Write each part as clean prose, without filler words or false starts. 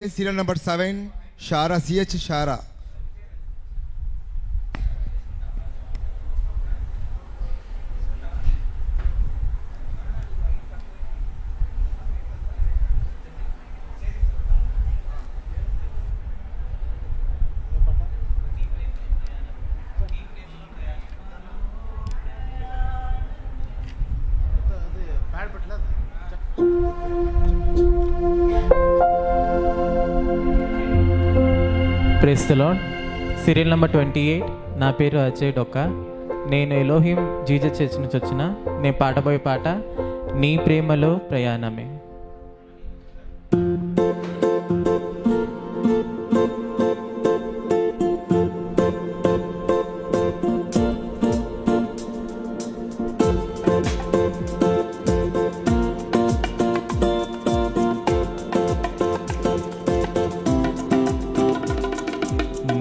Serial number 7, Shara, CH Shara. Praise the Lord. Serial number 28. నా పేరు అజయ్ డొక్కా. నేను Elohim Jesus church నుంచి వచ్చిన. నేను పాడబోయే పాట నీ ప్రేమలో ప్రయాణమే.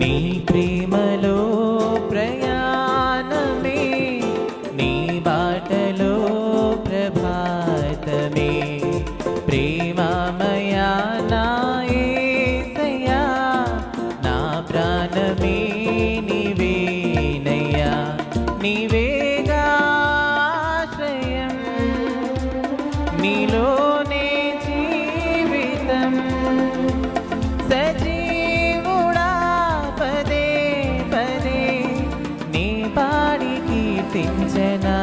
నీ ప్రేమలో ప్రయాణమే, నీ బాటలో ప్రభాతమే, ప్రేమమయా నా యేసయ్యా, నా ప్రాణమే నీవేనయ్యా, నీవేగా ఆశ్రయం, నీలోనే జీవితం, కీర్తించనా,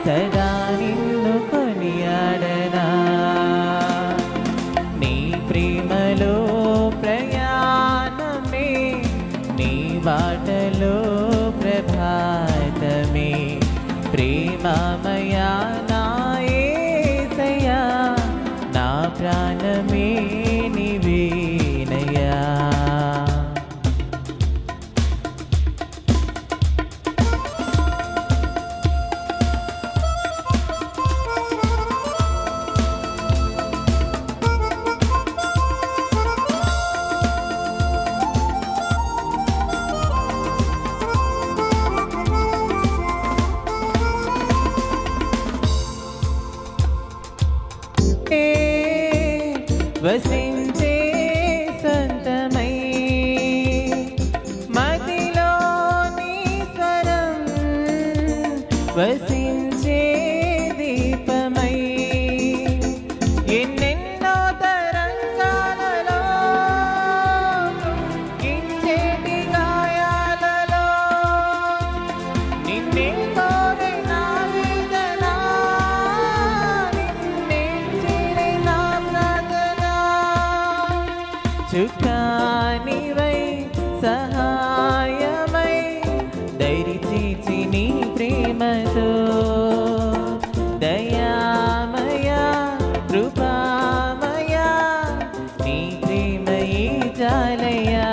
సదా నిన్ను కొనియాడనా. నీ ప్రేమలో ప్రయాణమే, నీ బాటలో ప్రభాతమే, ప్రేమమయా నా యేసయ్యా, నా ప్రాణమే నీవేనయ్యా. వసించే సంతమై, మదిలో నీ స్వరం వసించే దీపమై, ఎన్నెన్నో తరంగాలలో కించేటి గాయాలలో నిన్నే కోరే నా వేదన, నిన్నే చేరే నా ప్రార్థన, చుక్కానివై సహాయమై దరిచేసి నీ ప్రేమతో, దయామయా కృపామయా నీ ప్రేమయే చాలయ్యా,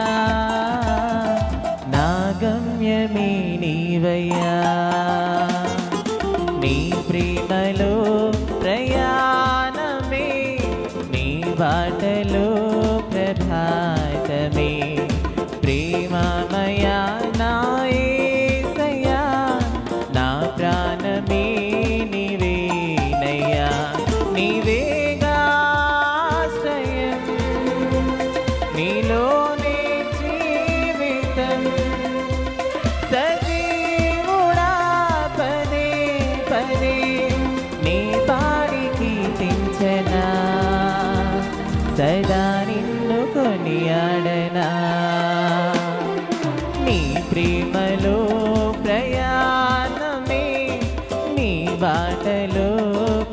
నా గమ్యమే నీవయ్యా. నీ ప్రేమలో ప్రయాణమే, నీ బాటలో ప్రభాతమే, ప్రేమమయా నా యేసయ్యా, నా ప్రాణమే నీవేనయ్యా, నీవేగా ఆశ్రయం, నీలోనే జీవితం, సజీవుడా పదే పదే నీ పాడి కీర్తించనా, సదా నిన్ను కొనియాడనా. నీ ప్రేమలో ప్రయాణమే, నీ బాటలో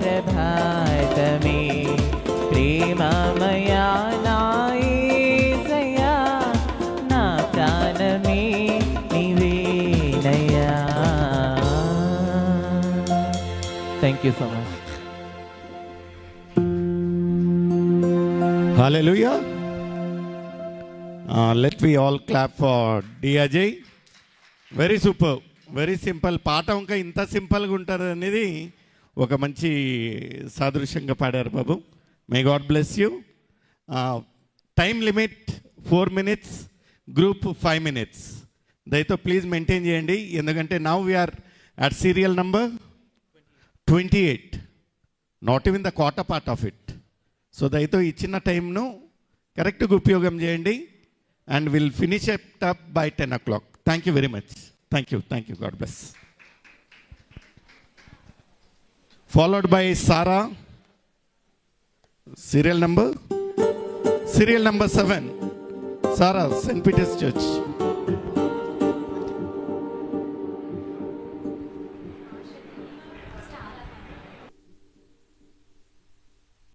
ప్రభాతమే, ప్రేమమయా నా యేసయ్యా, నా ప్రాణమే నీవేనయ్యా. Thank you so much. Hallelujah. Let we all clap for D. Ajay. Very super, very simple. పాట ఇంకా ఇంత సింపుల్గా ఉంటారు అనేది ఒక మంచి సాదృశ్యంగా పాడారు బాబు. May God bless you. Time limit 4 minutes, group 5 minutes. దయతో ప్లీజ్ మెయింటైన్ చేయండి, ఎందుకంటే now we're at serial number 28, not even the quarter part of it. So దయతో ఇచ్చిన టైంను కరెక్ట్గా ఉపయోగం చేయండి and will finish up by 10 o'clock. Thank you very much. Thank you. God bless. Followed by Sara, serial number 7, Sara, Saint Peter's church.